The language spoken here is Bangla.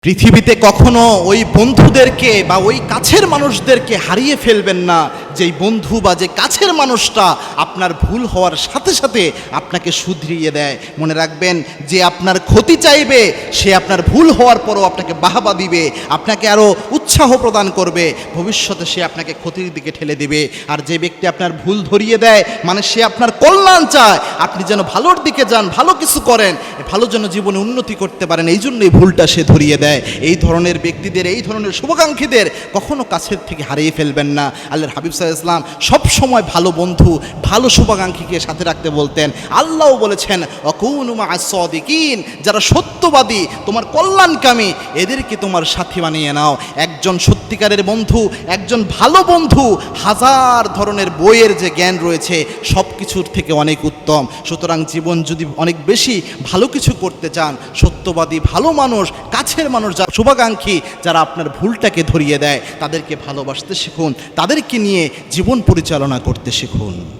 পৃথিবীতে কখনো ওই বন্ধুদেরকে বা ওই কাছের মানুষদেরকে হারিয়ে ফেলবেন না, যেই বন্ধু বা যে কাছের মানুষটা আপনার ভুল হওয়ার সাথে সাথে আপনাকে শুধরিয়ে দেয়। মনে রাখবেন, যে আপনার ক্ষতি চাইবে সে আপনার ভুল হওয়ার পরও আপনাকে বাহবা দিবে, আপনাকে আরও উৎসাহ প্রদান করবে, ভবিষ্যতে সে আপনাকে ক্ষতির দিকে ঠেলে দিবে। আর যে ব্যক্তি আপনার ভুল ধরিয়ে দেয়, মানে সে আপনার কল্যাণ চায়, আপনি যেন ভালোর দিকে যান, ভালো কিছু করেন, ভালো যেন জীবনে উন্নতি করতে পারেন, এই জন্য এই ভুলটা সে ধরিয়ে দেয়। এই ধরনের ব্যক্তিদের, এই ধরনের শুভাকাঙ্ক্ষীদের কখনো কাছের থেকে হারিয়ে ফেলবেন না। আল্লাহর হাবিব সাল্লাল্লাহু আলাইহি ওয়াসাল্লাম সবসময় ভালো বন্ধু, ভালো শুভাকাঙ্ক্ষীকে সাথে রাখতে বলতেন। আল্লাহও বলেছেন ওয়াকুনু মা'আস সাদিকিন, যারা সত্যবাদী, তোমার কল্যাণকামী, এদেরকে তোমার সাথী বানিয়ে নাও। একজন সত্যিকারের বন্ধু, একজন ভালো বন্ধু হাজার ধরনের বইয়ের যে জ্ঞান রয়েছে সব কিছুর থেকে অনেক উত্তম। সুতরাং জীবন যদি অনেক বেশি ভালো কিছু করতে চান, সত্যবাদী ভালো মানুষ, কাছের মানুষ, যারা শুভাকাঙ্ক্ষী, যারা আপনার ভুলটাকে ধরিয়ে দেয়, তাদেরকে ভালোবাসতে শিখুন, তাদেরকে নিয়ে জীবন পরিচালনা করতে শিখুন।